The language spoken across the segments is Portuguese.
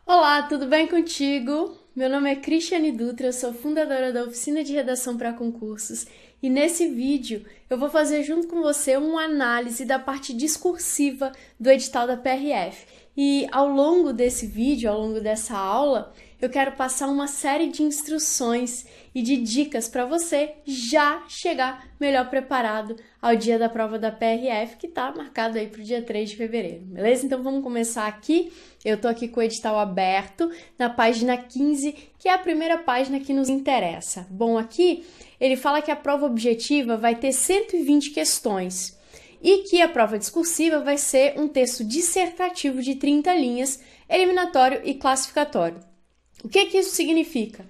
Olá, tudo bem contigo? Meu nome é Cristiane Dutra, eu sou fundadora da Oficina de Redação para Concursos e nesse vídeo eu vou fazer junto com você uma análise da parte discursiva do edital da PRF. E ao longo desse vídeo, ao longo dessa aula, eu quero passar uma série de instruções e de dicas para você já chegar melhor preparado ao dia da prova da PRF, que está marcado aí para o dia 3 de fevereiro, beleza? Então vamos começar aqui. Eu tô aqui com o edital aberto na página 15, que é a primeira página que nos interessa. Bom, aqui ele fala que a prova objetiva vai ter 120 questões e que a prova discursiva vai ser um texto dissertativo de 30 linhas, eliminatório e classificatório. O que isso significa?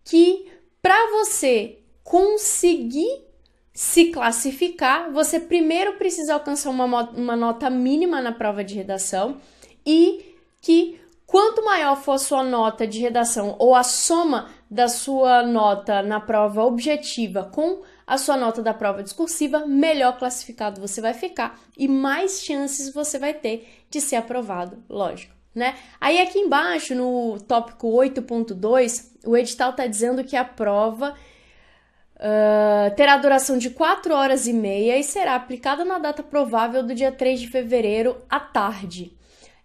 Que para você conseguir se classificar, você primeiro precisa alcançar uma nota mínima na prova de redação e que quanto maior for a sua nota de redação ou a soma da sua nota na prova objetiva com a sua nota da prova discursiva, melhor classificado você vai ficar e mais chances você vai ter de ser aprovado, lógico, né? Aí aqui embaixo, no tópico 8.2, o edital está dizendo que a prova terá duração de 4 horas e meia e será aplicada na data provável do dia 3 de fevereiro à tarde.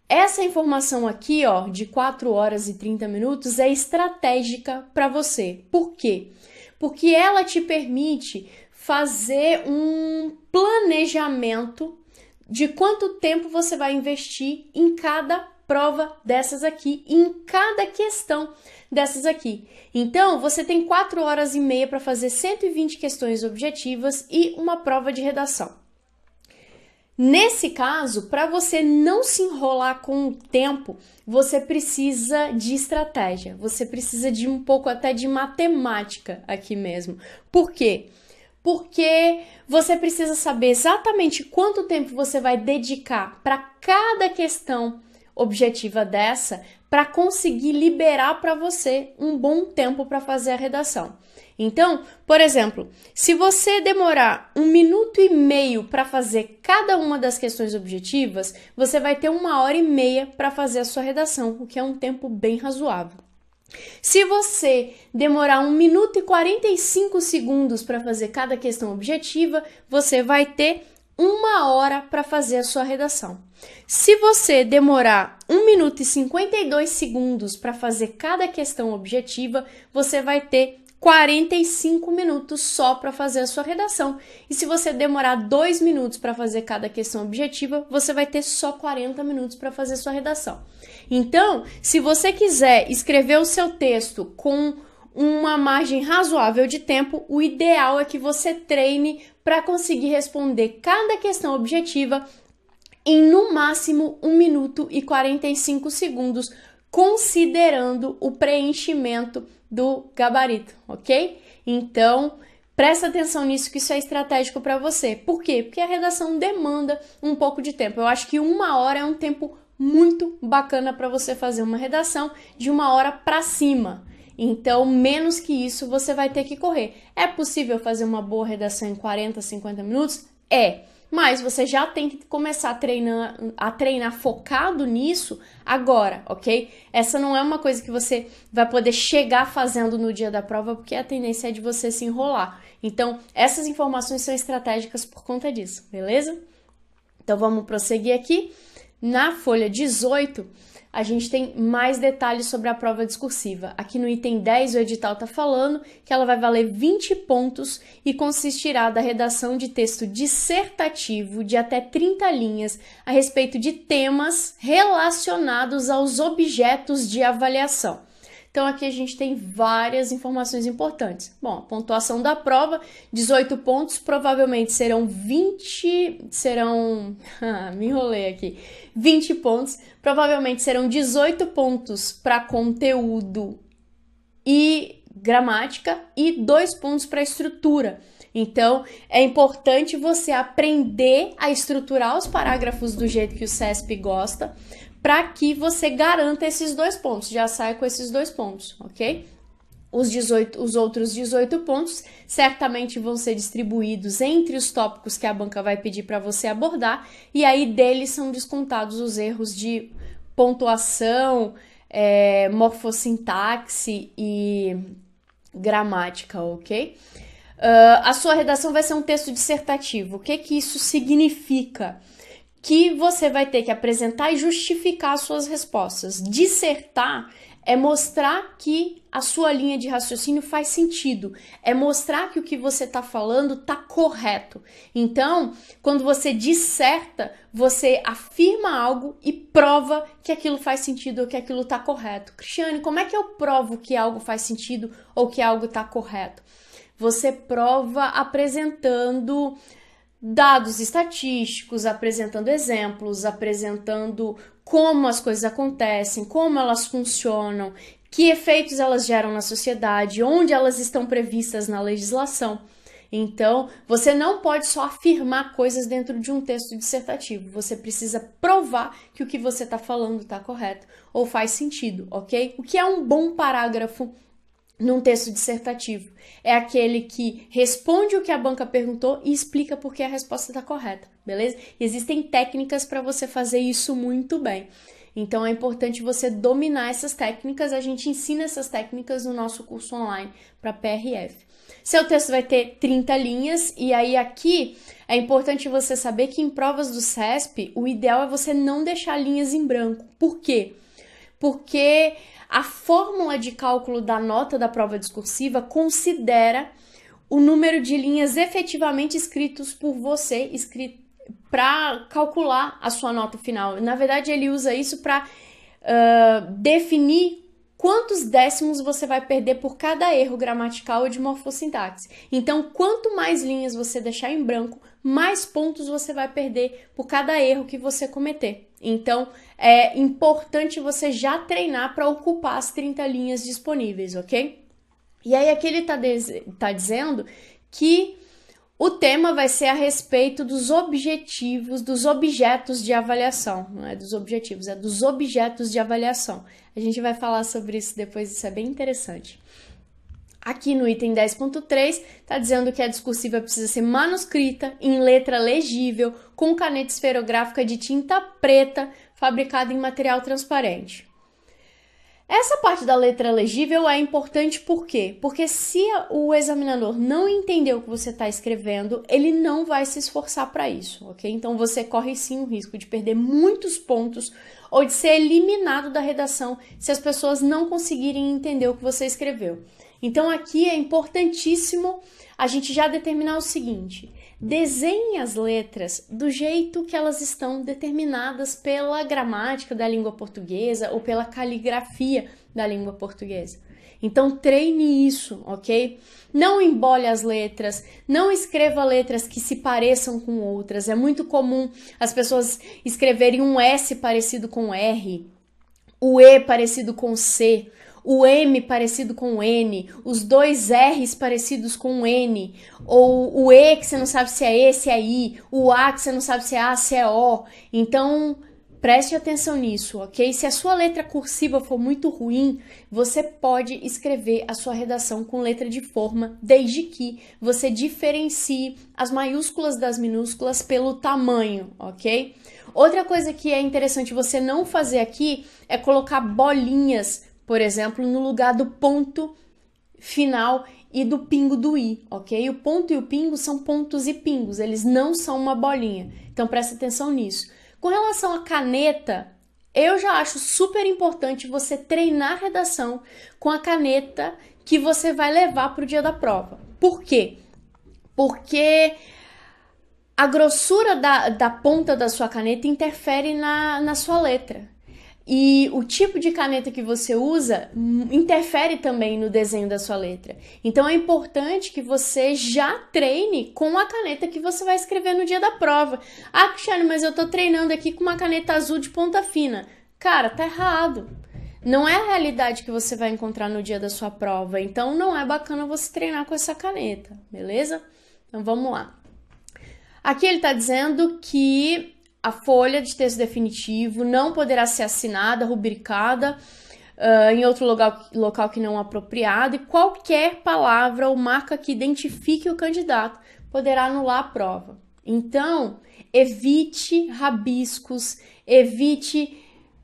Essa informação aqui, ó, de 4 horas e 30 minutos é estratégica para você. Por quê? Porque ela te permite fazer um planejamento de quanto tempo você vai investir em cada prova dessas aqui, em cada questão dessas aqui. Então, você tem 4 horas e meia para fazer 120 questões objetivas e uma prova de redação. Nesse caso, para você não se enrolar com o tempo, você precisa de estratégia, você precisa de um pouco até de matemática aqui mesmo. Por quê? Porque você precisa saber exatamente quanto tempo você vai dedicar para cada questão objetiva dessa para conseguir liberar para você um bom tempo para fazer a redação. Então, por exemplo, se você demorar 1 minuto e meio para fazer cada uma das questões objetivas, você vai ter 1 hora e meia para fazer a sua redação, o que é um tempo bem razoável. Se você demorar 1 minuto e 45 segundos para fazer cada questão objetiva, você vai ter 1 hora para fazer a sua redação. Se você demorar 1 minuto e 52 segundos para fazer cada questão objetiva, você vai ter 45 minutos só para fazer a sua redação. E se você demorar 2 minutos para fazer cada questão objetiva, você vai ter só 40 minutos para fazer a sua redação. Então, se você quiser escrever o seu texto com uma margem razoável de tempo, o ideal é que você treine para conseguir responder cada questão objetiva em no máximo 1 minuto e 45 segundos, considerando o preenchimento do gabarito, ok? Então, presta atenção nisso, que isso é estratégico para você. Por quê? Porque a redação demanda um pouco de tempo. Eu acho que 1 hora é um tempo muito bacana para você fazer uma redação de 1 hora para cima. Então, menos que isso, você vai ter que correr. É possível fazer uma boa redação em 40, 50 minutos? É. Mas você já tem que começar a treinar focado nisso agora, ok? Essa não é uma coisa que você vai poder chegar fazendo no dia da prova, porque a tendência é de você se enrolar. Então, essas informações são estratégicas por conta disso, beleza? Então, vamos prosseguir aqui. Na folha 18, a gente tem mais detalhes sobre a prova discursiva. Aqui no item 10, o edital está falando que ela vai valer 20 pontos e consistirá da redação de texto dissertativo de até 30 linhas a respeito de temas relacionados aos objetos de avaliação. Então, aqui a gente tem várias informações importantes. Bom, a pontuação da prova, 18 pontos, provavelmente serão 20... me enrolei aqui. 20 pontos, provavelmente serão 18 pontos para conteúdo e gramática e 2 pontos para estrutura. Então, é importante você aprender a estruturar os parágrafos do jeito que o CESP gosta, para que você garanta esses 2 pontos, já saia com esses 2 pontos, ok? Os outros 18 pontos certamente vão ser distribuídos entre os tópicos que a banca vai pedir para você abordar, e aí deles são descontados os erros de pontuação, morfossintaxe e gramática, ok? A sua redação vai ser um texto dissertativo. O que que isso significa? Que você vai ter que apresentar e justificar as suas respostas. Dissertar é mostrar que a sua linha de raciocínio faz sentido, é mostrar que o que você está falando está correto. Então, quando você disserta, você afirma algo e prova que aquilo faz sentido ou que aquilo está correto. Cristiane, como é que eu provo que algo faz sentido ou que algo está correto? Você prova apresentando dados estatísticos, apresentando exemplos, apresentando como as coisas acontecem, como elas funcionam, que efeitos elas geram na sociedade, onde elas estão previstas na legislação. Então, você não pode só afirmar coisas dentro de um texto dissertativo, você precisa provar que o que você está falando está correto ou faz sentido, ok? O que é um bom parágrafo num texto dissertativo? É aquele que responde o que a banca perguntou e explica por que a resposta está correta, beleza? Existem técnicas para você fazer isso muito bem. Então é importante você dominar essas técnicas, a gente ensina essas técnicas no nosso curso online para PRF. Seu texto vai ter 30 linhas e aí aqui é importante você saber que em provas do CESP o ideal é você não deixar linhas em branco. Por quê? Porque a fórmula de cálculo da nota da prova discursiva considera o número de linhas efetivamente escritos por você, para calcular a sua nota final. Na verdade, ele usa isso para definir quantos décimos você vai perder por cada erro gramatical ou de morfossintaxe. Então, quanto mais linhas você deixar em branco, mais pontos você vai perder por cada erro que você cometer. Então, é importante você já treinar para ocupar as 30 linhas disponíveis, ok? E aí aqui ele tá dizendo que o tema vai ser a respeito dos objetivos, dos objetos de avaliação. Não é dos objetivos, é dos objetos de avaliação. A gente vai falar sobre isso depois, isso é bem interessante. Aqui no item 10.3, está dizendo que a discursiva precisa ser manuscrita, em letra legível, com caneta esferográfica de tinta preta, fabricada em material transparente. Essa parte da letra legível é importante por quê? Porque se o examinador não entender o que você está escrevendo, ele não vai se esforçar para isso, ok? Então você corre sim o risco de perder muitos pontos ou de ser eliminado da redação se as pessoas não conseguirem entender o que você escreveu. Então aqui é importantíssimo a gente já determinar o seguinte: desenhe as letras do jeito que elas estão determinadas pela gramática da língua portuguesa ou pela caligrafia da língua portuguesa. Então treine isso, ok? Não embole as letras, não escreva letras que se pareçam com outras. É muito comum as pessoas escreverem um S parecido com R, o E parecido com C, o M parecido com o N, os dois R's parecidos com o N, ou o E que você não sabe se é E, se é I, o A que você não sabe se é A, se é O. Então, preste atenção nisso, ok? Se a sua letra cursiva for muito ruim, você pode escrever a sua redação com letra de forma, desde que você diferencie as maiúsculas das minúsculas pelo tamanho, ok? Outra coisa que é interessante você não fazer aqui é colocar bolinhas, por exemplo, no lugar do ponto final e do pingo do i, ok? O ponto e o pingo são pontos e pingos, eles não são uma bolinha. Então, presta atenção nisso. Com relação à caneta, eu já acho super importante você treinar a redação com a caneta que você vai levar para o dia da prova. Por quê? Porque a grossura da ponta da sua caneta interfere na sua letra. E o tipo de caneta que você usa interfere também no desenho da sua letra. Então é importante que você já treine com a caneta que você vai escrever no dia da prova. Ah, Cristiane, mas eu tô treinando aqui com uma caneta azul de ponta fina. Cara, tá errado. Não é a realidade que você vai encontrar no dia da sua prova. Então não é bacana você treinar com essa caneta, beleza? Então vamos lá. Aqui ele tá dizendo que a folha de texto definitivo não poderá ser assinada, rubricada em outro local que não apropriado, e qualquer palavra ou marca que identifique o candidato poderá anular a prova. Então, evite rabiscos, evite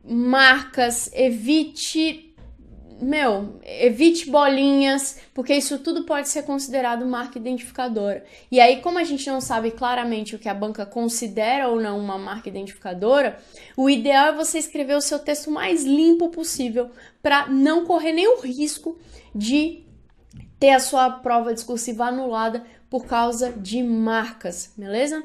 marcas, evite bolinhas, porque isso tudo pode ser considerado marca identificadora. E aí, como a gente não sabe claramente o que a banca considera ou não uma marca identificadora, o ideal é você escrever o seu texto mais limpo possível para não correr nenhum risco de ter a sua prova discursiva anulada por causa de marcas, beleza?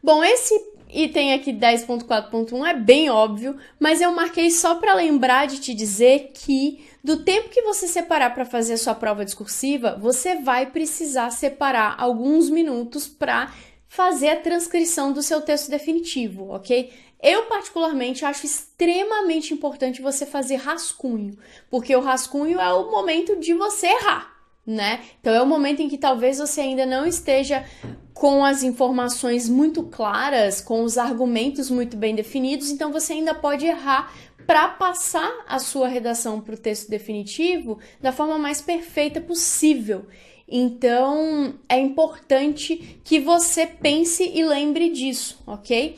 Bom, esse item aqui 10.4.1 é bem óbvio, mas eu marquei só para lembrar de te dizer que do tempo que você separar para fazer a sua prova discursiva, você vai precisar separar alguns minutos para fazer a transcrição do seu texto definitivo, ok? Eu, particularmente, acho extremamente importante você fazer rascunho, porque o rascunho é o momento de você errar, né? Então, é o momento em que talvez você ainda não esteja com as informações muito claras, com os argumentos muito bem definidos, então você ainda pode errar para passar a sua redação para o texto definitivo da forma mais perfeita possível. Então, é importante que você pense e lembre disso, ok?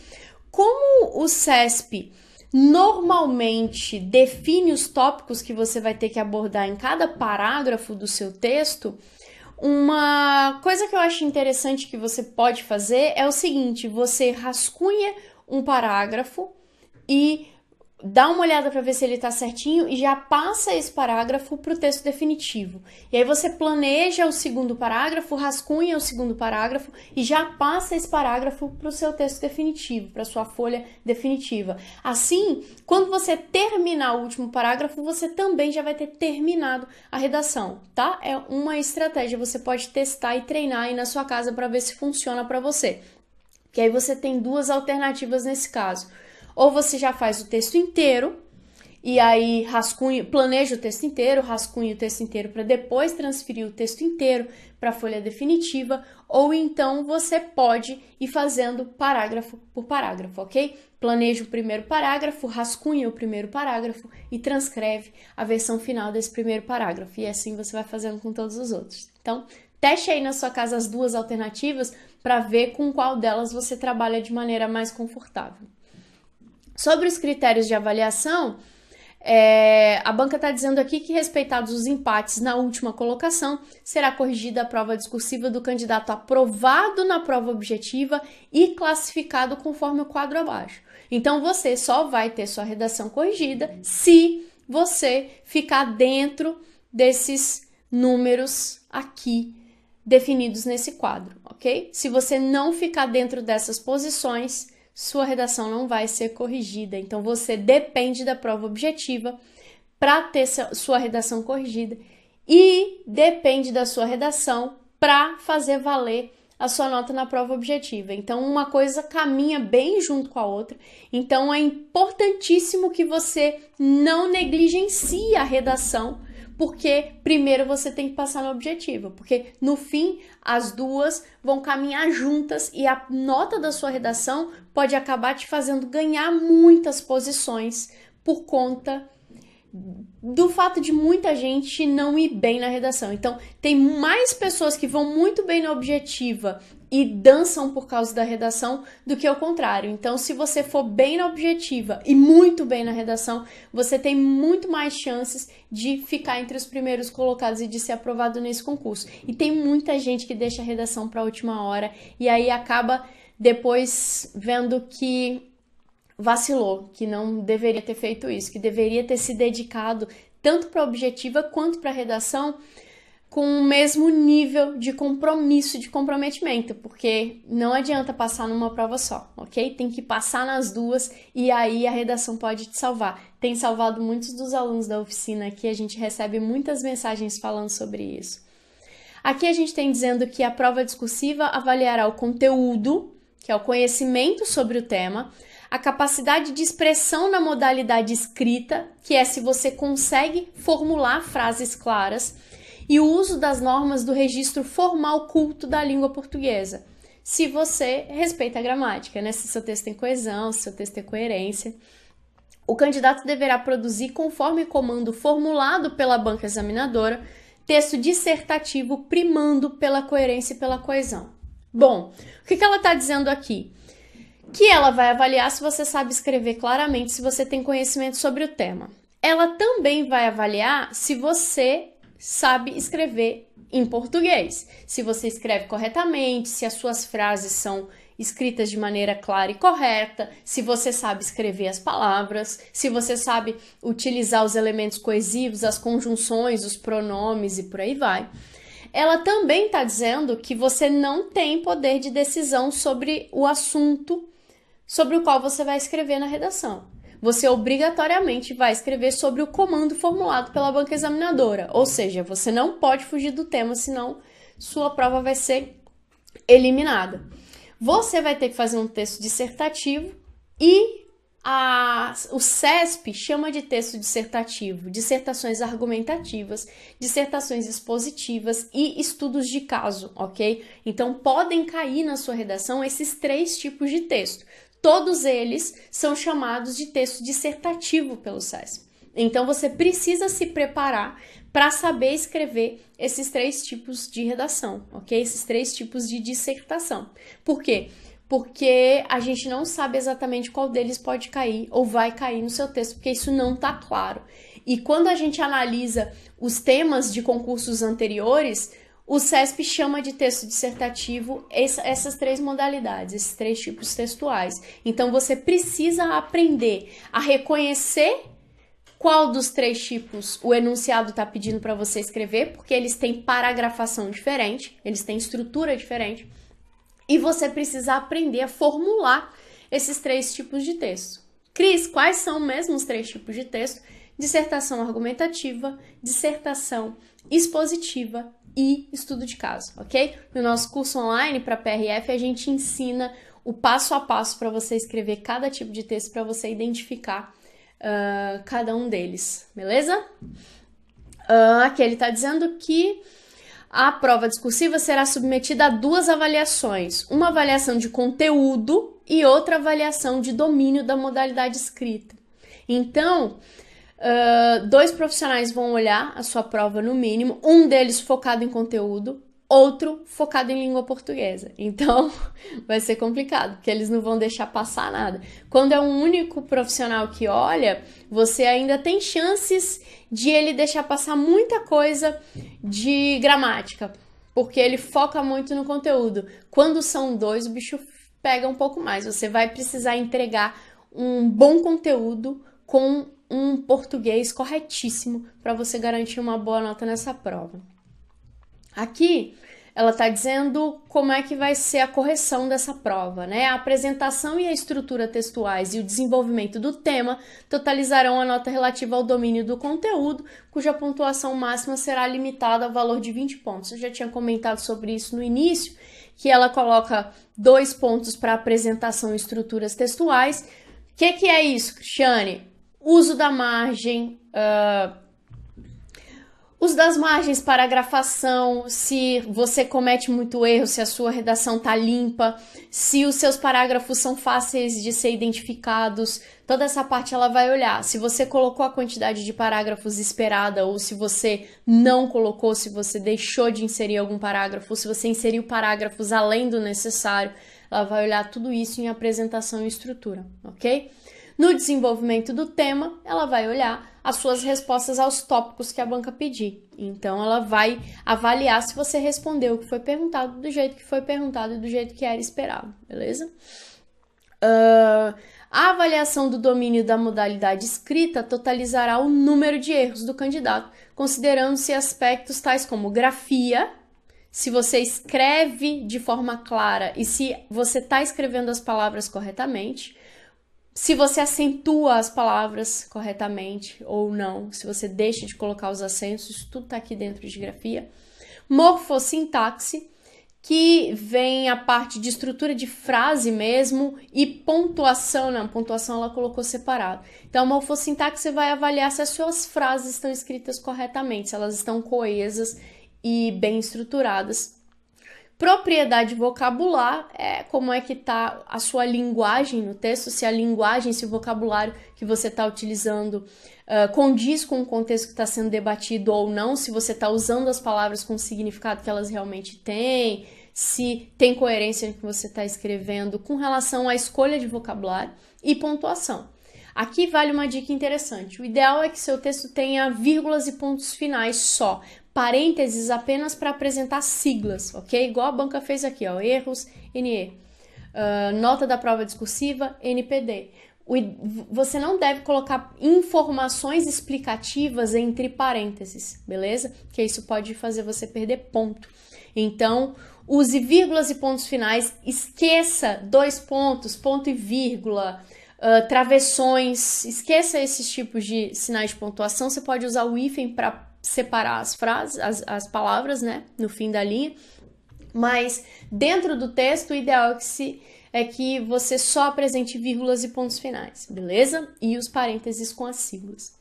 Como o CESP normalmente define os tópicos que você vai ter que abordar em cada parágrafo do seu texto, uma coisa que eu acho interessante que você pode fazer é o seguinte: você rascunha um parágrafo e dá uma olhada para ver se ele está certinho e já passa esse parágrafo para o texto definitivo. E aí você planeja o segundo parágrafo, rascunha o segundo parágrafo e já passa esse parágrafo para o seu texto definitivo, para a sua folha definitiva. Assim, quando você terminar o último parágrafo, você também já vai ter terminado a redação, tá? É uma estratégia, você pode testar e treinar aí na sua casa para ver se funciona para você. Que aí você tem duas alternativas nesse caso. Ou você já faz o texto inteiro e aí planeja o texto inteiro, rascunha o texto inteiro para depois transferir o texto inteiro para a folha definitiva, ou então você pode ir fazendo parágrafo por parágrafo, ok? Planeja o primeiro parágrafo, rascunha o primeiro parágrafo e transcreve a versão final desse primeiro parágrafo. E assim você vai fazendo com todos os outros. Então, teste aí na sua casa as duas alternativas para ver com qual delas você trabalha de maneira mais confortável. Sobre os critérios de avaliação, a banca está dizendo aqui que, respeitados os empates na última colocação, será corrigida a prova discursiva do candidato aprovado na prova objetiva e classificado conforme o quadro abaixo. Então, você só vai ter sua redação corrigida se você ficar dentro desses números aqui definidos nesse quadro, ok? Se você não ficar dentro dessas posições, sua redação não vai ser corrigida. Então, você depende da prova objetiva para ter sua redação corrigida e depende da sua redação para fazer valer a sua nota na prova objetiva. Então, uma coisa caminha bem junto com a outra. Então, é importantíssimo que você não negligencie a redação, porque primeiro você tem que passar na objetiva, porque no fim as duas vão caminhar juntas e a nota da sua redação pode acabar te fazendo ganhar muitas posições por conta do fato de muita gente não ir bem na redação. Então, tem mais pessoas que vão muito bem na objetiva e dançam por causa da redação do que o contrário. Então, se você for bem na objetiva e muito bem na redação, você tem muito mais chances de ficar entre os primeiros colocados e de ser aprovado nesse concurso. E tem muita gente que deixa a redação para a última hora e aí acaba depois vendo que vacilou, que não deveria ter feito isso, que deveria ter se dedicado tanto para a objetiva quanto para a redação com o mesmo nível de compromisso, de comprometimento, porque não adianta passar numa prova só, ok? Tem que passar nas duas e aí a redação pode te salvar. Tem salvado muitos dos alunos da oficina aqui, a gente recebe muitas mensagens falando sobre isso. Aqui a gente tem dizendo que a prova discursiva avaliará o conteúdo, que é o conhecimento sobre o tema, a capacidade de expressão na modalidade escrita, que é se você consegue formular frases claras, e o uso das normas do registro formal culto da língua portuguesa, se você respeita a gramática, né? Se seu texto tem coesão, se seu texto tem coerência. O candidato deverá produzir, conforme comando formulado pela banca examinadora, texto dissertativo primando pela coerência e pela coesão. Bom, o que ela está dizendo aqui? que ela vai avaliar se você sabe escrever claramente, se você tem conhecimento sobre o tema. Ela também vai avaliar se você sabe escrever em português, se você escreve corretamente, se as suas frases são escritas de maneira clara e correta, se você sabe escrever as palavras, se você sabe utilizar os elementos coesivos, as conjunções, os pronomes e por aí vai. Ela também está dizendo que você não tem poder de decisão sobre o assunto sobre o qual você vai escrever na redação. Você obrigatoriamente vai escrever sobre o comando formulado pela banca examinadora, ou seja, você não pode fugir do tema, senão sua prova vai ser eliminada. Você vai ter que fazer um texto dissertativo e o CESP chama de texto dissertativo dissertações argumentativas, dissertações expositivas e estudos de caso, ok? Então podem cair na sua redação esses 3 tipos de texto. Todos eles são chamados de texto dissertativo pelo CESP. Então você precisa se preparar para saber escrever esses 3 tipos de redação, ok? Esses 3 tipos de dissertação. Por quê? Porque a gente não sabe exatamente qual deles pode cair ou vai cair no seu texto, porque isso não está claro. E quando a gente analisa os temas de concursos anteriores, o CESP chama de texto dissertativo essas 3 modalidades, esses 3 tipos textuais. Então você precisa aprender a reconhecer qual dos 3 tipos o enunciado está pedindo para você escrever, porque eles têm paragrafação diferente, eles têm estrutura diferente. E você precisa aprender a formular esses 3 tipos de texto. Cris, quais são mesmo os 3 tipos de texto? Dissertação argumentativa, dissertação expositiva e estudo de caso, ok? No nosso curso online para PRF, a gente ensina o passo a passo para você escrever cada tipo de texto, para você identificar cada um deles, beleza? Aqui ele está dizendo que a prova discursiva será submetida a 2 avaliações, uma avaliação de conteúdo e outra avaliação de domínio da modalidade escrita. Então, 2 profissionais vão olhar a sua prova no mínimo, um deles focado em conteúdo, outro focado em língua portuguesa. Então, vai ser complicado, porque eles não vão deixar passar nada. Quando é um único profissional que olha, você ainda tem chances de ele deixar passar muita coisa de gramática, porque ele foca muito no conteúdo. Quando são 2, o bicho pega um pouco mais. Você vai precisar entregar um bom conteúdo com um português corretíssimo para você garantir uma boa nota nessa prova. Aqui ela está dizendo como é que vai ser a correção dessa prova, né? A apresentação e a estrutura textuais e o desenvolvimento do tema totalizarão a nota relativa ao domínio do conteúdo, cuja pontuação máxima será limitada ao valor de 20 pontos. Eu já tinha comentado sobre isso no início, que ela coloca 2 pontos para apresentação e estruturas textuais. O que é isso, Cristiane? Uso da margem, uso das margens, paragrafação, se você comete muito erro, se a sua redação tá limpa, se os seus parágrafos são fáceis de ser identificados, toda essa parte ela vai olhar. Se você colocou a quantidade de parágrafos esperada ou se você não colocou, se você deixou de inserir algum parágrafo, se você inseriu parágrafos além do necessário, ela vai olhar tudo isso em apresentação e estrutura, ok? No desenvolvimento do tema, ela vai olhar as suas respostas aos tópicos que a banca pedir. Então, ela vai avaliar se você respondeu o que foi perguntado do jeito que foi perguntado e do jeito que era esperado, beleza? A avaliação do domínio da modalidade escrita totalizará o número de erros do candidato, considerando-se aspectos tais como grafia, se você escreve de forma clara e se você está escrevendo as palavras corretamente, se você acentua as palavras corretamente ou não, se você deixa de colocar os acentos, isso tudo está aqui dentro de grafia. Morfossintaxe, que vem a parte de estrutura de frase mesmo, e pontuação, não, pontuação ela colocou separado. Então, a morfossintaxe vai avaliar se as suas frases estão escritas corretamente, se elas estão coesas e bem estruturadas. Propriedade vocabular é como é que está a sua linguagem no texto, se a linguagem, se o vocabulário que você está utilizando condiz com o contexto que está sendo debatido ou não, se você está usando as palavras com o significado que elas realmente têm, se tem coerência no que você está escrevendo com relação à escolha de vocabulário e pontuação. Aqui vale uma dica interessante. O ideal é que seu texto tenha vírgulas e pontos finais só, parênteses apenas para apresentar siglas, ok? Igual a banca fez aqui, ó, erros, NE, nota da prova discursiva, NPD. Você não deve colocar informações explicativas entre parênteses, beleza? Porque isso pode fazer você perder ponto. Então, use vírgulas e pontos finais, esqueça dois pontos, ponto e vírgula, travessões, esqueça esses tipos de sinais de pontuação. Você pode usar o hífen para separar as frases, as palavras, né, no fim da linha, mas dentro do texto o ideal é que você só apresente vírgulas e pontos finais, beleza? E os parênteses com as siglas.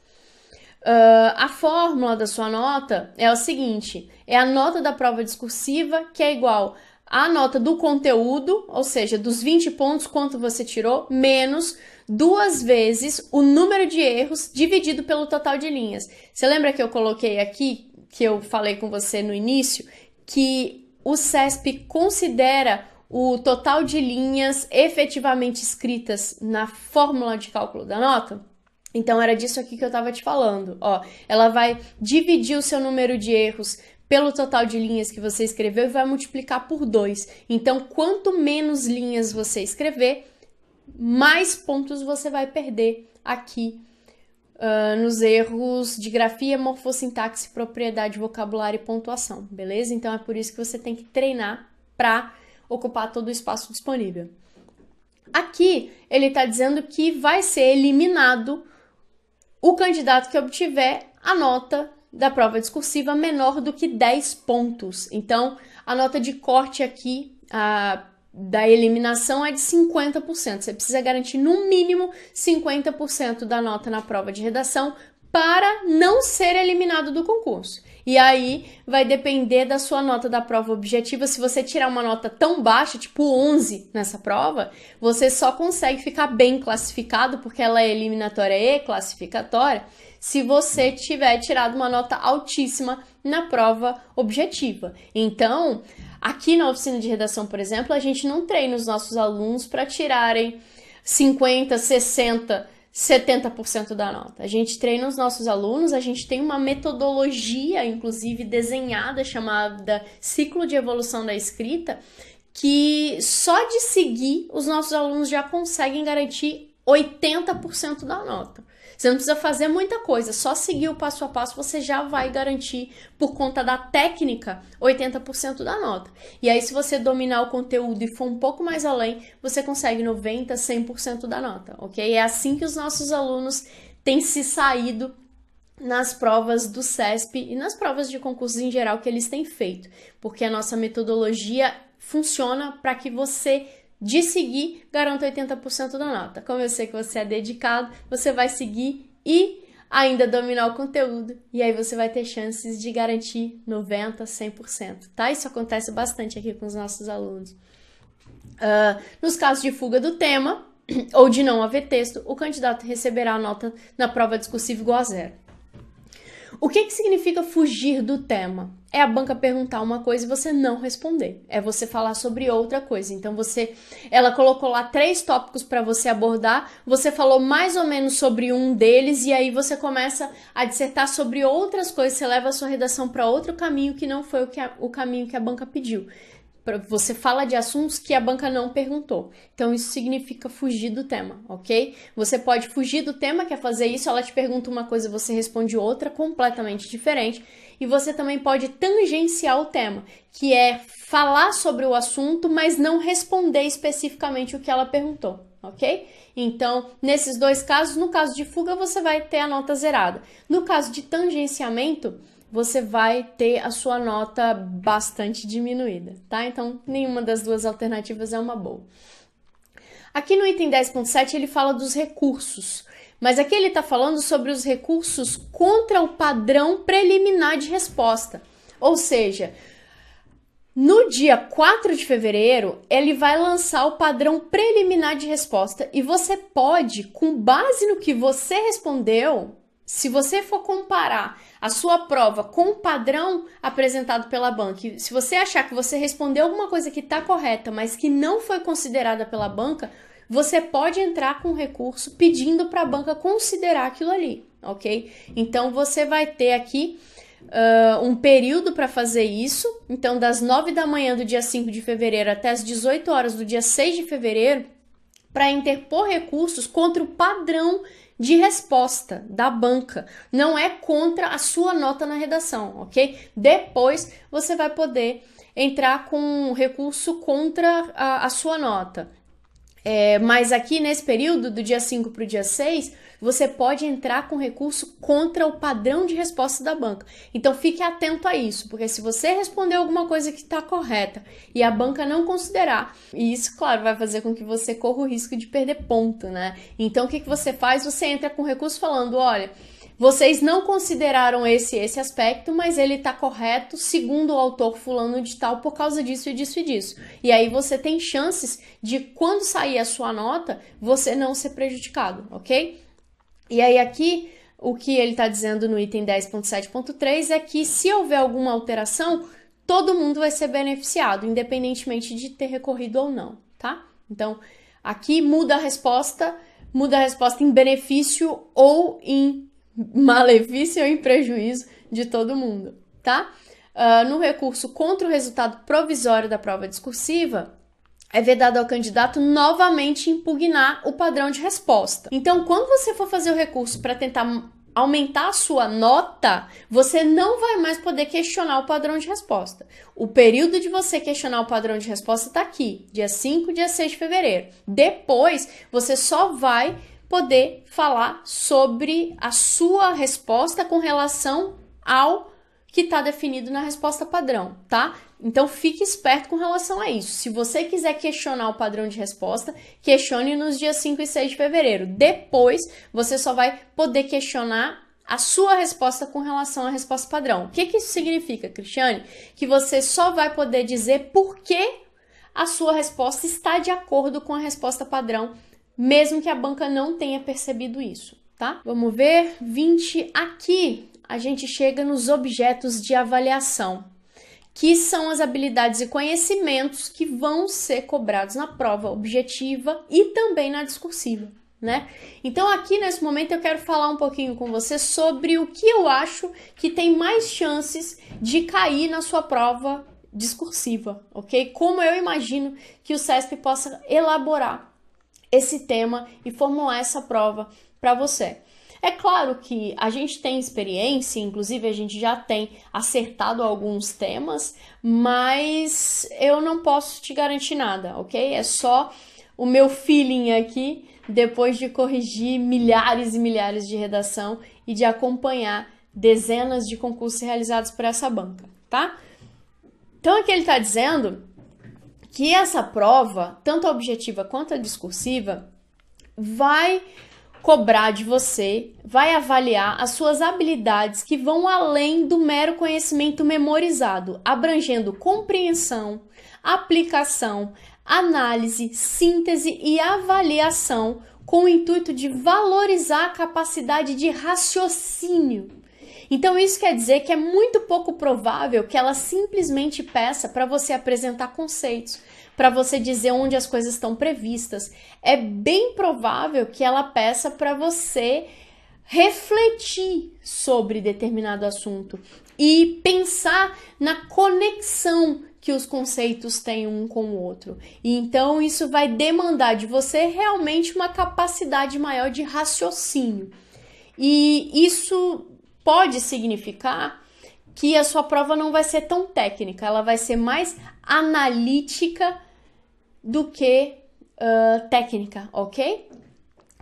A fórmula da sua nota é o seguinte, é a nota da prova discursiva, que é igual à nota do conteúdo, ou seja, dos 20 pontos, quanto você tirou, menos 2 vezes o número de erros dividido pelo total de linhas. Você lembra que eu coloquei aqui, que eu falei com você no início, que o CESP considera o total de linhas efetivamente escritas na fórmula de cálculo da nota? Então, era disso aqui que eu estava te falando. Ó, ela vai dividir o seu número de erros pelo total de linhas que você escreveu e vai multiplicar por 2. Então, quanto menos linhas você escrever, mais pontos você vai perder aqui nos erros de grafia, morfossintaxe, propriedade, vocabulário e pontuação, beleza? Então, é por isso que você tem que treinar para ocupar todo o espaço disponível. Aqui, ele está dizendo que vai ser eliminado o candidato que obtiver a nota da prova discursiva menor do que 10 pontos. Então, a nota de corte aqui, da eliminação é de 50%. Você precisa garantir no mínimo 50% da nota na prova de redação para não ser eliminado do concurso. E aí vai depender da sua nota da prova objetiva. Se você tirar uma nota tão baixa, tipo 11 nessa prova, você só consegue ficar bem classificado, porque ela é eliminatória e classificatória, se você tiver tirado uma nota altíssima na prova objetiva. Então, aqui na oficina de redação, por exemplo, a gente não treina os nossos alunos para tirarem 50, 60, 70% da nota. A gente treina os nossos alunos, a gente tem uma metodologia, inclusive desenhada, chamada Ciclo de Evolução da Escrita, que só de seguir os nossos alunos já conseguem garantir 80% da nota. Você não precisa fazer muita coisa, só seguir o passo a passo você já vai garantir, por conta da técnica, 80% da nota. E aí, se você dominar o conteúdo e for um pouco mais além, você consegue 90%, 100% da nota, ok? É assim que os nossos alunos têm se saído nas provas do CESP e nas provas de concursos em geral que eles têm feito, porque a nossa metodologia funciona para que você, de seguir, garanta 80% da nota. Como eu sei que você é dedicado, você vai seguir e ainda dominar o conteúdo. E aí você vai ter chances de garantir 90%, 100%, tá? Isso acontece bastante aqui com os nossos alunos. Nos casos de fuga do tema ou de não haver texto, o candidato receberá a nota na prova discursiva igual a 0. O que significa fugir do tema? É a banca perguntar uma coisa e você não responder. É você falar sobre outra coisa. Então, ela colocou lá 3 tópicos para você abordar, você falou mais ou menos sobre um deles e aí você começa a dissertar sobre outras coisas, você leva a sua redação para outro caminho que não foi o caminho que a banca pediu. Você fala de assuntos que a banca não perguntou. Então, isso significa fugir do tema, ok? Você pode fugir do tema, quer fazer isso, ela te pergunta uma coisa, você responde outra completamente diferente. E você também pode tangenciar o tema, que é falar sobre o assunto, mas não responder especificamente o que ela perguntou, ok? Então, nesses 2 casos, no caso de fuga, você vai ter a nota zerada. No caso de tangenciamento, você vai ter a sua nota bastante diminuída, tá? Então, nenhuma das 2 alternativas é uma boa. Aqui no item 10.7 ele fala dos recursos, mas aqui ele está falando sobre os recursos contra o padrão preliminar de resposta. Ou seja, no dia 4 de fevereiro, ele vai lançar o padrão preliminar de resposta e você pode, com base no que você respondeu, se você for comparar a sua prova com o padrão apresentado pela banca, se você achar que você respondeu alguma coisa que está correta, mas que não foi considerada pela banca, você pode entrar com recurso pedindo para a banca considerar aquilo ali, ok? Então, você vai ter aqui um período para fazer isso. Então, das 9 da manhã do dia 5 de fevereiro até as 18 horas do dia 6 de fevereiro, para interpor recursos contra o padrão de resposta da banca, não é contra a sua nota na redação, ok? Depois você vai poder entrar com recurso contra a sua nota. Mas aqui nesse período, do dia 5 para o dia 6, você pode entrar com recurso contra o padrão de resposta da banca. Então fique atento a isso, porque se você responder alguma coisa que está correta e a banca não considerar, e isso, claro, vai fazer com que você corra o risco de perder ponto, né? Então o que você faz? Você entra com recurso falando, olha, vocês não consideraram esse aspecto, mas ele está correto segundo o autor fulano de tal por causa disso e disso e disso. E aí você tem chances de, quando sair a sua nota, você não ser prejudicado, ok? E aí aqui, o que ele está dizendo no item 10.7.3 é que se houver alguma alteração, todo mundo vai ser beneficiado, independentemente de ter recorrido ou não, tá? Então, aqui muda a resposta em benefício ou em malefício ou em prejuízo de todo mundo, tá? No recurso contra o resultado provisório da prova discursiva, é vedado ao candidato novamente impugnar o padrão de resposta. Então, quando você for fazer o recurso para tentar aumentar a sua nota, você não vai mais poder questionar o padrão de resposta. O período de você questionar o padrão de resposta está aqui, dia 5, dia 6 de fevereiro. Depois, você só vai poder falar sobre a sua resposta com relação ao que está definido na resposta padrão, tá? Então, fique esperto com relação a isso. Se você quiser questionar o padrão de resposta, questione nos dias 5 e 6 de fevereiro. Depois, você só vai poder questionar a sua resposta com relação à resposta padrão. O que isso significa, Cristiane? Que você só vai poder dizer por que a sua resposta está de acordo com a resposta padrão, mesmo que a banca não tenha percebido isso, tá? Vamos ver, 20 aqui. A gente chega nos objetos de avaliação, que são as habilidades e conhecimentos que vão ser cobrados na prova objetiva e também na discursiva, né? Então, aqui nesse momento eu quero falar um pouquinho com você sobre o que eu acho que tem mais chances de cair na sua prova discursiva, ok? Como eu imagino que o CESP possa elaborar esse tema e formular essa prova para você. É claro que a gente tem experiência, inclusive a gente já tem acertado alguns temas, mas eu não posso te garantir nada, ok? É só o meu feeling aqui, depois de corrigir milhares e milhares de redação e de acompanhar dezenas de concursos realizados por essa banca, tá? Então aqui ele está dizendo que essa prova, tanto a objetiva quanto a discursiva, vai cobrar de você, vai avaliar as suas habilidades que vão além do mero conhecimento memorizado, abrangendo compreensão, aplicação, análise, síntese e avaliação, com o intuito de valorizar a capacidade de raciocínio. Então isso quer dizer que é muito pouco provável que ela simplesmente peça para você apresentar conceitos, para você dizer onde as coisas estão previstas. É bem provável que ela peça para você refletir sobre determinado assunto e pensar na conexão que os conceitos têm um com o outro. E então isso vai demandar de você realmente uma capacidade maior de raciocínio. E isso pode significar que a sua prova não vai ser tão técnica, ela vai ser mais analítica do que técnica, ok?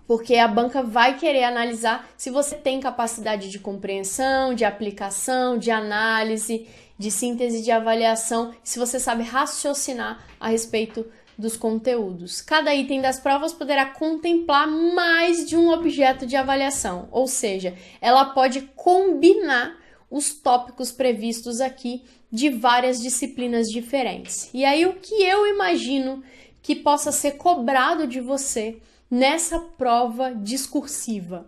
Porque a banca vai querer analisar se você tem capacidade de compreensão, de aplicação, de análise, de síntese, de avaliação, se você sabe raciocinar a respeito dos conteúdos. Cada item das provas poderá contemplar mais de um objeto de avaliação, ou seja, ela pode combinar os tópicos previstos aqui de várias disciplinas diferentes. E aí o que eu imagino que possa ser cobrado de você nessa prova discursiva?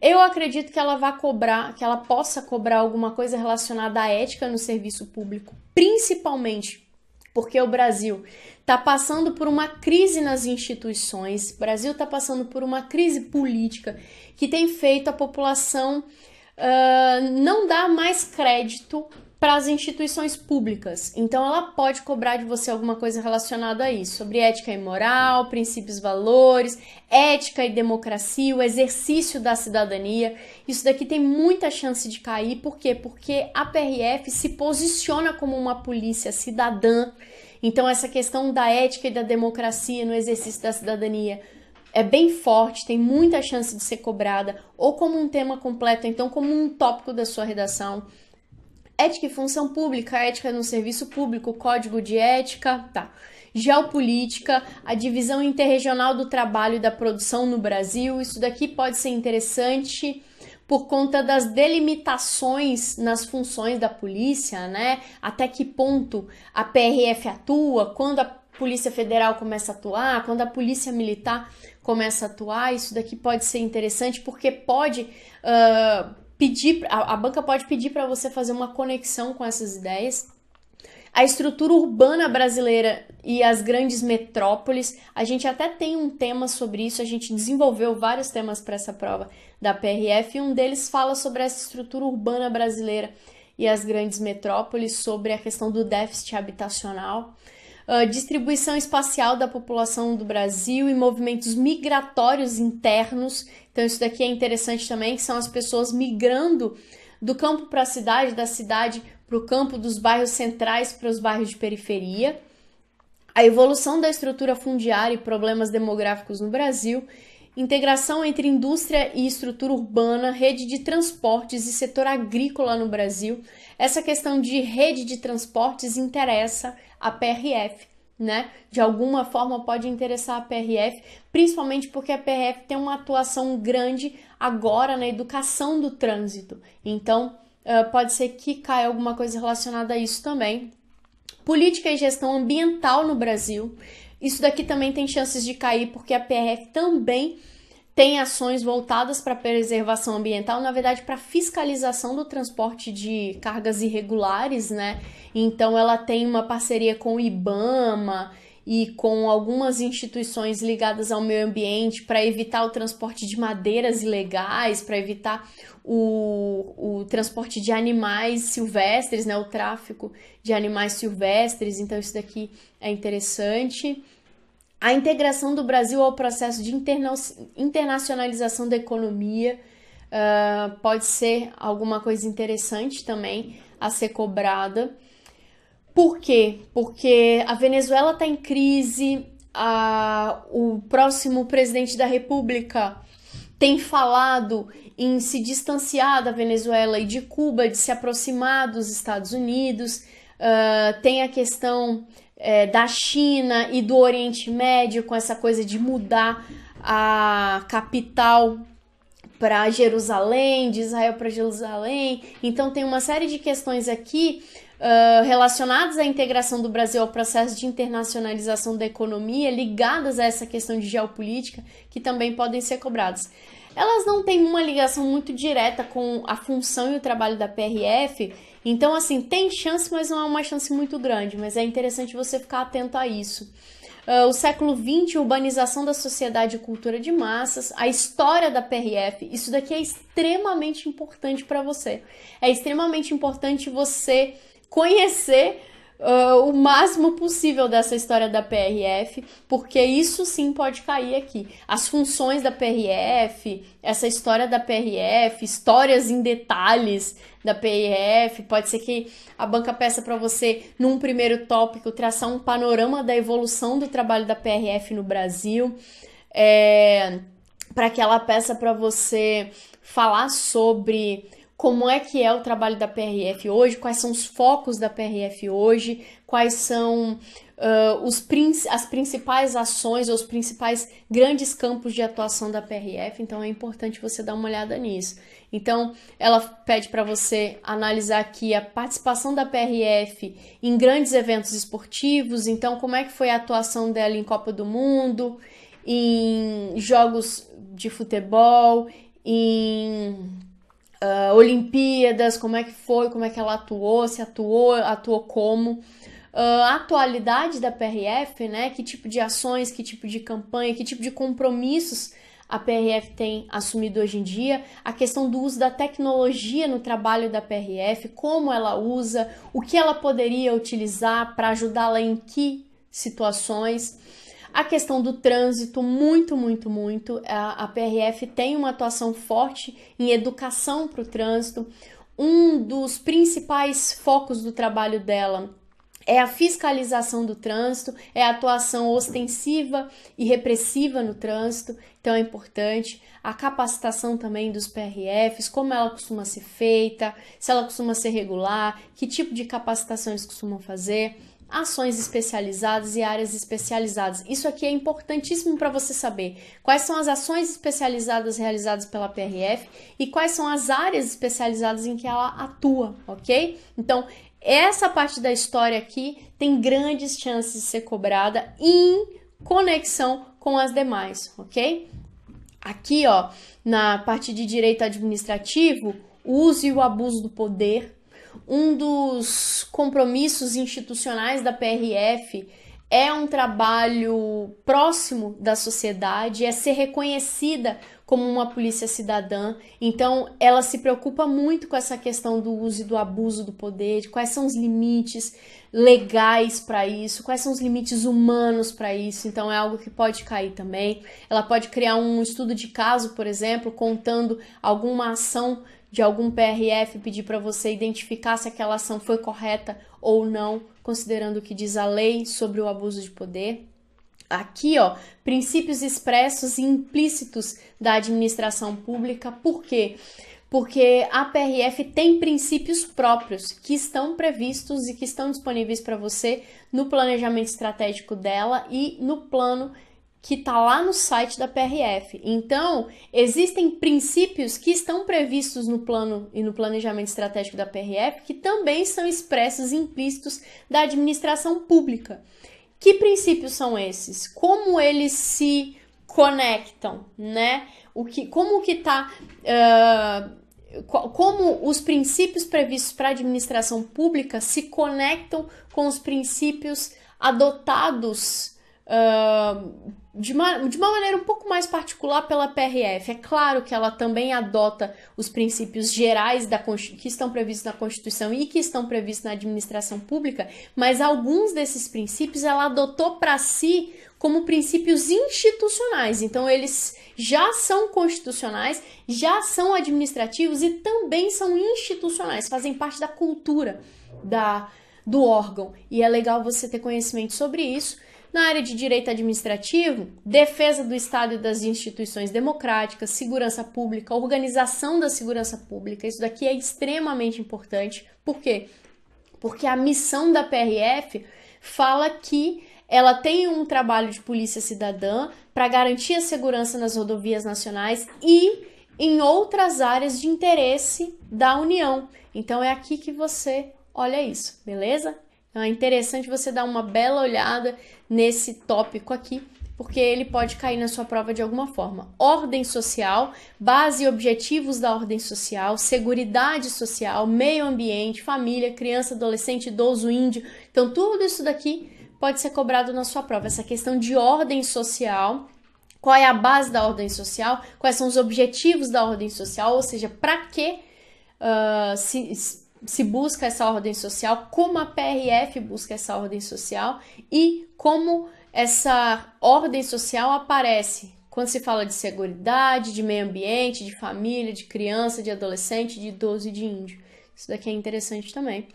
Eu acredito que ela vá cobrar, que ela possa cobrar alguma coisa relacionada à ética no serviço público, principalmente porque o Brasil está passando por uma crise nas instituições, o Brasil está passando por uma crise política que tem feito a população não dar mais crédito para as instituições públicas. Então ela pode cobrar de você alguma coisa relacionada a isso, sobre ética e moral, princípios e valores, ética e democracia, o exercício da cidadania. Isso daqui tem muita chance de cair. Por quê? Porque a PRF se posiciona como uma polícia cidadã. Então essa questão da ética e da democracia no exercício da cidadania é bem forte, tem muita chance de ser cobrada, ou como um tema completo, então como um tópico da sua redação. Ética e função pública, ética no serviço público, código de ética, tá. Geopolítica, a divisão interregional do trabalho e da produção no Brasil, isso daqui pode ser interessante por conta das delimitações nas funções da polícia, né? Até que ponto a PRF atua, quando a Polícia Federal começa a atuar, quando a Polícia Militar começa a atuar, isso daqui pode ser interessante porque pode a banca pode pedir para você fazer uma conexão com essas ideias. A estrutura urbana brasileira e as grandes metrópoles, a gente até tem um tema sobre isso, a gente desenvolveu vários temas para essa prova da PRF, e um deles fala sobre essa estrutura urbana brasileira e as grandes metrópoles, sobre a questão do déficit habitacional. Distribuição espacial da população do Brasil e movimentos migratórios internos. Então isso daqui é interessante também, que são as pessoas migrando do campo para a cidade, da cidade para o campo, dos bairros centrais para os bairros de periferia. A evolução da estrutura fundiária e problemas demográficos no Brasil. Integração entre indústria e estrutura urbana, rede de transportes e setor agrícola no Brasil. Essa questão de rede de transportes interessa a PRF, né? De alguma forma pode interessar a PRF, principalmente porque a PRF tem uma atuação grande agora na educação do trânsito. Então, pode ser que caia alguma coisa relacionada a isso também. Política e gestão ambiental no Brasil. Isso daqui também tem chances de cair, porque a PRF também tem ações voltadas para a preservação ambiental, na verdade, para fiscalização do transporte de cargas irregulares, né? Então, ela tem uma parceria com o IBAMA e com algumas instituições ligadas ao meio ambiente para evitar o transporte de madeiras ilegais, para evitar o transporte de animais silvestres, né? O tráfico de animais silvestres. Então, isso daqui é interessante. A integração do Brasil ao processo de internacionalização da economia pode ser alguma coisa interessante também a ser cobrada. Por quê? Porque a Venezuela está em crise, o próximo presidente da República tem falado em se distanciar da Venezuela e de Cuba, de se aproximar dos Estados Unidos. Tem a questão da China e do Oriente Médio, com essa coisa de mudar a capital para Jerusalém, de Israel para Jerusalém. Então tem uma série de questões aqui relacionadas à integração do Brasil ao processo de internacionalização da economia, ligadas a essa questão de geopolítica, que também podem ser cobradas. Elas não têm uma ligação muito direta com a função e o trabalho da PRF, então, assim, tem chance, mas não é uma chance muito grande, mas é interessante você ficar atento a isso. O século XX, urbanização da sociedade e cultura de massas, a história da PRF, isso daqui é extremamente importante para você. É extremamente importante você conhecer o máximo possível dessa história da PRF, porque isso sim pode cair aqui. As funções da PRF, essa história da PRF, histórias em detalhes da PRF, pode ser que a banca peça para você, num primeiro tópico, traçar um panorama da evolução do trabalho da PRF no Brasil, para que ela peça para você falar sobre como é que é o trabalho da PRF hoje, quais são os focos da PRF hoje, quais são as principais ações ou os principais grandes campos de atuação da PRF, então é importante você dar uma olhada nisso. Então, ela pede para você analisar aqui a participação da PRF em grandes eventos esportivos, então como é que foi a atuação dela em Copa do Mundo, em jogos de futebol, em Olimpíadas, como é que foi, como é que ela atuou, se atuou como. A atualidade da PRF, né? Que tipo de ações, que tipo de campanha, que tipo de compromissos a PRF tem assumido hoje em dia, a questão do uso da tecnologia no trabalho da PRF, como ela usa, o que ela poderia utilizar para ajudá-la em que situações. A questão do trânsito, muito. A PRF tem uma atuação forte em educação para o trânsito. Um dos principais focos do trabalho dela é a fiscalização do trânsito, é a atuação ostensiva e repressiva no trânsito, então é importante. A capacitação também dos PRFs, como ela costuma ser feita, se ela costuma ser regular, que tipo de capacitação eles costumam fazer, ações especializadas e áreas especializadas. Isso aqui é importantíssimo para você saber quais são as ações especializadas realizadas pela PRF e quais são as áreas especializadas em que ela atua, ok? Então, essa parte da história aqui tem grandes chances de ser cobrada em conexão com as demais, ok? Aqui, ó, na parte de direito administrativo, o uso e o abuso do poder. Um dos compromissos institucionais da PRF é um trabalho próximo da sociedade, é ser reconhecida como uma polícia cidadã. Então, ela se preocupa muito com essa questão do uso e do abuso do poder, de quais são os limites legais para isso, quais são os limites humanos para isso. Então, é algo que pode cair também. Ela pode criar um estudo de caso, por exemplo, contando alguma ação de algum PRF, pedir para você identificar se aquela ação foi correta ou não, considerando o que diz a lei sobre o abuso de poder. Aqui, ó, princípios expressos e implícitos da administração pública. Por quê? Porque a PRF tem princípios próprios que estão previstos e que estão disponíveis para você no planejamento estratégico dela e no plano que está lá no site da PRF. Então, existem princípios que estão previstos no plano e no planejamento estratégico da PRF que também são expressos e implícitos da administração pública. Que princípios são esses? Como eles se conectam, né? Como os princípios previstos para a administração pública se conectam com os princípios adotados de uma maneira um pouco mais particular pela PRF. É claro que ela também adota os princípios gerais que estão previstos na Constituição e que estão previstos na administração pública, mas alguns desses princípios ela adotou para si como princípios institucionais. Então, eles já são constitucionais, já são administrativos e também são institucionais, fazem parte da cultura do órgão. E é legal você ter conhecimento sobre isso. Na área de direito administrativo, defesa do Estado e das instituições democráticas, segurança pública, organização da segurança pública, isso daqui é extremamente importante. Por quê? Porque a missão da PRF fala que ela tem um trabalho de polícia cidadã para garantir a segurança nas rodovias nacionais e em outras áreas de interesse da União. Então é aqui que você olha isso, beleza? Então é interessante você dar uma bela olhada nesse tópico aqui, porque ele pode cair na sua prova de alguma forma. Ordem social, base e objetivos da ordem social, seguridade social, meio ambiente, família, criança, adolescente, idoso, índio. Então tudo isso daqui pode ser cobrado na sua prova. Essa questão de ordem social, qual é a base da ordem social, quais são os objetivos da ordem social, ou seja, para que se busca essa ordem social, como a PRF busca essa ordem social e como essa ordem social aparece quando se fala de seguridade, de meio ambiente, de família, de criança, de adolescente, de idoso e de índio. Isso daqui é interessante também.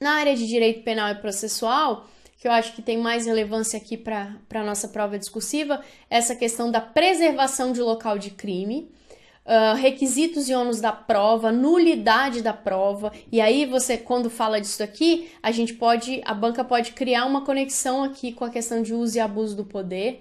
Na área de direito penal e processual, que eu acho que tem mais relevância aqui para a nossa prova discursiva, essa questão da preservação de local de crime, requisitos e ônus da prova, nulidade da prova. E aí você, quando fala disso aqui, a banca pode criar uma conexão aqui com a questão de uso e abuso do poder.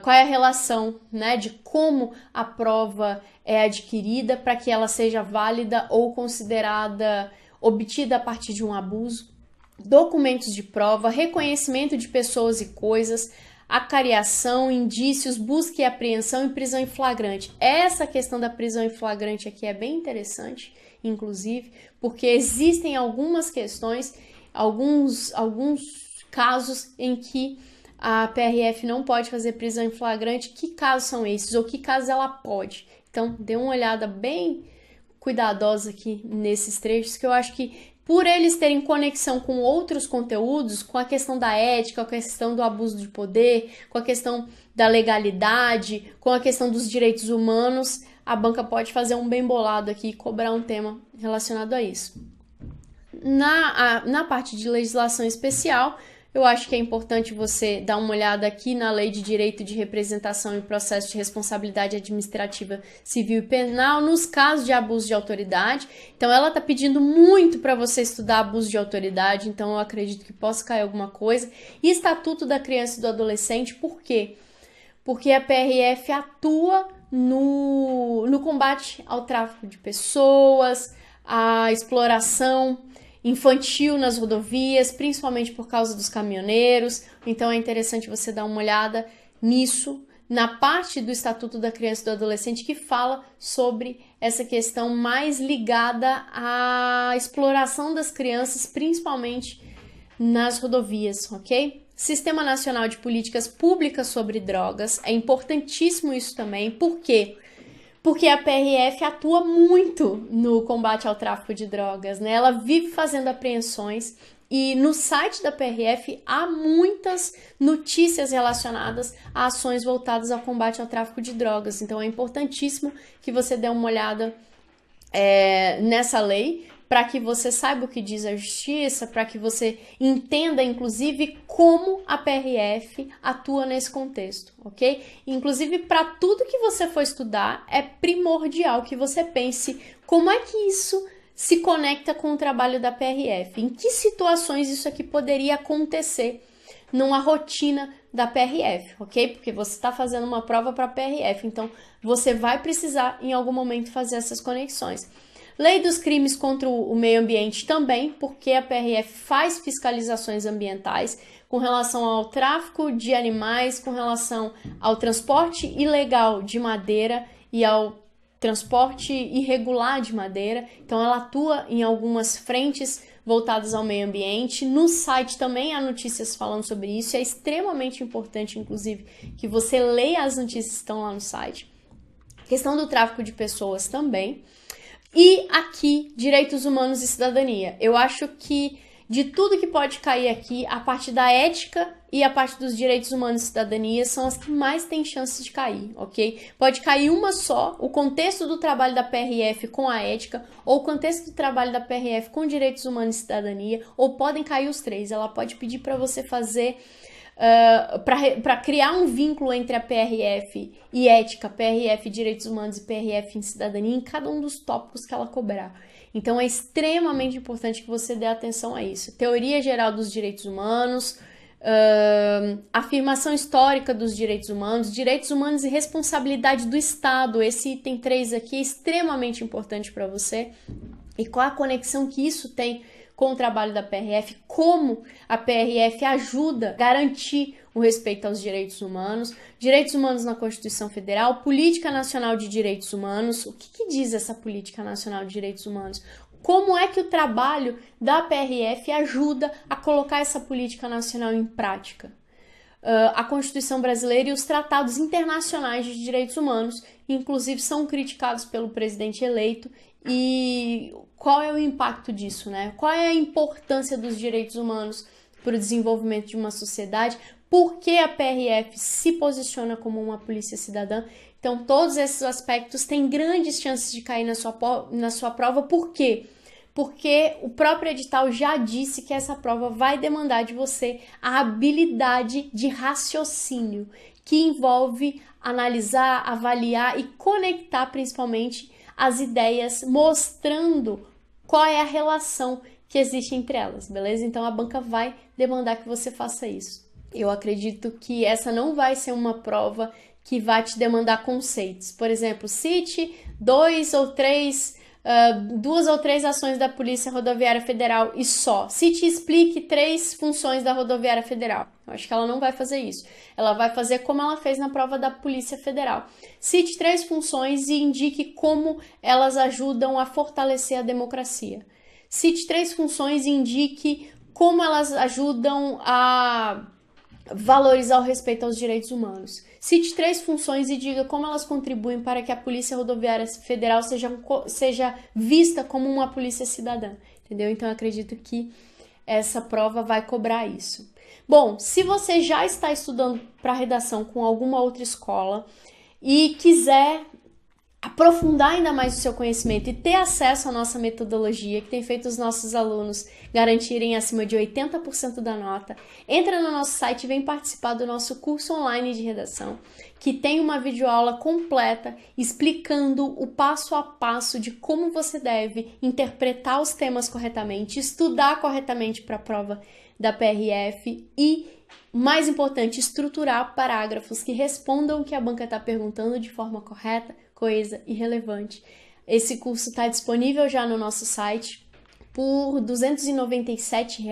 Qual é a relação, né, de como a prova é adquirida para que ela seja válida ou considerada obtida a partir de um abuso. Documentos de prova, reconhecimento de pessoas e coisas, acariação, indícios, busca e apreensão e prisão em flagrante. Essa questão da prisão em flagrante aqui é bem interessante, inclusive, porque existem algumas questões, alguns casos em que a PRF não pode fazer prisão em flagrante. Que casos são esses? Ou que casos ela pode? Então, dê uma olhada bem cuidadosa aqui nesses trechos, que eu acho que por eles terem conexão com outros conteúdos, com a questão da ética, com a questão do abuso de poder, com a questão da legalidade, com a questão dos direitos humanos, a banca pode fazer um bem bolado aqui e cobrar um tema relacionado a isso. Na parte de legislação especial, eu acho que é importante você dar uma olhada aqui na Lei de Direito de Representação e Processo de Responsabilidade Administrativa Civil e Penal, nos casos de abuso de autoridade. Então, ela está pedindo muito para você estudar abuso de autoridade, então eu acredito que possa cair alguma coisa. E Estatuto da Criança e do Adolescente, por quê? Porque a PRF atua no combate ao tráfico de pessoas, à exploração infantil nas rodovias, principalmente por causa dos caminhoneiros. Então é interessante você dar uma olhada nisso, na parte do Estatuto da Criança e do Adolescente que fala sobre essa questão mais ligada à exploração das crianças, principalmente nas rodovias, ok? Sistema Nacional de Políticas Públicas sobre Drogas, é importantíssimo isso também. Por quê? Porque a PRF atua muito no combate ao tráfico de drogas, né? Ela vive fazendo apreensões e no site da PRF há muitas notícias relacionadas a ações voltadas ao combate ao tráfico de drogas. Então é importantíssimo que você dê uma olhada nessa lei, para que você saiba o que diz a justiça, para que você entenda, inclusive, como a PRF atua nesse contexto, ok? Inclusive, para tudo que você for estudar, é primordial que você pense como é que isso se conecta com o trabalho da PRF, em que situações isso aqui poderia acontecer numa rotina da PRF, ok? Porque você está fazendo uma prova para a PRF, então você vai precisar, em algum momento, fazer essas conexões. Lei dos crimes contra o meio ambiente também, porque a PRF faz fiscalizações ambientais com relação ao tráfico de animais, com relação ao transporte ilegal de madeira e ao transporte irregular de madeira. Então ela atua em algumas frentes voltadas ao meio ambiente. No site também há notícias falando sobre isso. É extremamente importante, inclusive, que você leia as notícias que estão lá no site. A questão do tráfico de pessoas também. E aqui, direitos humanos e cidadania. Eu acho que de tudo que pode cair aqui, a parte da ética e a parte dos direitos humanos e cidadania são as que mais têm chances de cair, ok? Pode cair uma só, o contexto do trabalho da PRF com a ética, ou o contexto do trabalho da PRF com direitos humanos e cidadania, ou podem cair os três. Ela pode pedir para você fazer... para criar um vínculo entre a PRF e ética, PRF direitos humanos e PRF em cidadania em cada um dos tópicos que ela cobrar. Então é extremamente importante que você dê atenção a isso. Teoria geral dos direitos humanos, afirmação histórica dos direitos humanos e responsabilidade do Estado. Esse item 3 aqui é extremamente importante para você. E qual a conexão que isso tem com o trabalho da PRF, como a PRF ajuda a garantir o respeito aos direitos humanos na Constituição Federal, Política Nacional de Direitos Humanos. O que diz essa Política Nacional de Direitos Humanos? Como é que o trabalho da PRF ajuda a colocar essa política nacional em prática? A Constituição brasileira e os tratados internacionais de direitos humanos, inclusive, são criticados pelo presidente eleito. E qual é o impacto disso, né? Qual é a importância dos direitos humanos para o desenvolvimento de uma sociedade? Por que a PRF se posiciona como uma polícia cidadã? Então, todos esses aspectos têm grandes chances de cair na sua prova. Por quê? Porque o próprio edital já disse que essa prova vai demandar de você a habilidade de raciocínio, que envolve analisar, avaliar e conectar, principalmente, as ideias, mostrando qual é a relação que existe entre elas, beleza? Então a banca vai demandar que você faça isso. Eu acredito que essa não vai ser uma prova que vai te demandar conceitos. Por exemplo, cite 2 ou 3 2 ou 3 ações da Polícia Rodoviária Federal e só. Cite e explique 3 funções da Rodoviária Federal. Eu acho que ela não vai fazer isso. Ela vai fazer como ela fez na prova da Polícia Federal. Cite 3 funções e indique como elas ajudam a fortalecer a democracia. Cite 3 funções e indique como elas ajudam a valorizar o respeito aos direitos humanos. Cite 3 funções e diga como elas contribuem para que a Polícia Rodoviária Federal seja vista como uma polícia cidadã, entendeu? Então eu acredito que essa prova vai cobrar isso. Bom, se você já está estudando para redação com alguma outra escola e quiser aprofundar ainda mais o seu conhecimento e ter acesso à nossa metodologia, que tem feito os nossos alunos garantirem acima de 80% da nota, entra no nosso site e vem participar do nosso curso online de redação, que tem uma videoaula completa explicando o passo a passo de como você deve interpretar os temas corretamente, estudar corretamente para a prova da PRF e, mais importante, estruturar parágrafos que respondam o que a banca está perguntando de forma correta, coesa e relevante. Esse curso está disponível já no nosso site por R$ 297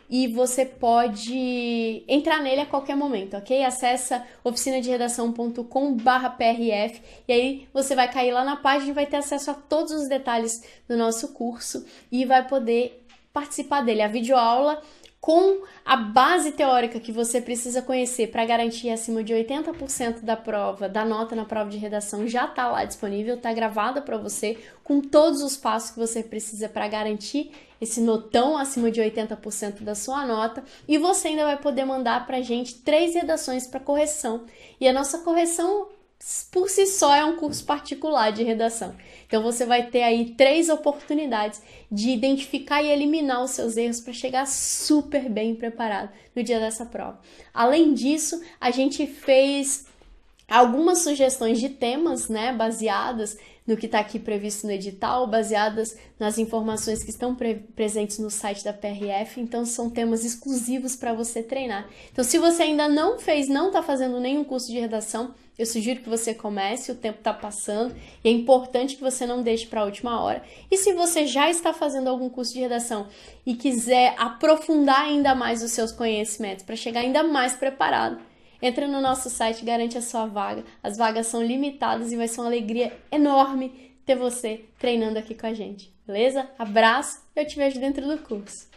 e você pode entrar nele a qualquer momento, ok? Acessa oficinaderedação.com/prf e aí você vai cair lá na página e vai ter acesso a todos os detalhes do nosso curso e vai poder participar dele. A videoaula com a base teórica que você precisa conhecer para garantir acima de 80% da prova, da nota na prova de redação, já está lá disponível, está gravada para você, com todos os passos que você precisa para garantir esse notão acima de 80% da sua nota, e você ainda vai poder mandar para a gente 3 redações para correção. E a nossa correção, por si só, é um curso particular de redação. Então você vai ter aí 3 oportunidades de identificar e eliminar os seus erros para chegar super bem preparado no dia dessa prova. Além disso, a gente fez algumas sugestões de temas, né, baseadas no que está aqui previsto no edital, baseadas nas informações que estão presentes no site da PRF, então são temas exclusivos para você treinar. Então, se você ainda não está fazendo nenhum curso de redação, eu sugiro que você comece, o tempo está passando e é importante que você não deixe para a última hora. E se você já está fazendo algum curso de redação e quiser aprofundar ainda mais os seus conhecimentos para chegar ainda mais preparado, entra no nosso site e garante a sua vaga. As vagas são limitadas e vai ser uma alegria enorme ter você treinando aqui com a gente, beleza? Abraço, eu te vejo dentro do curso.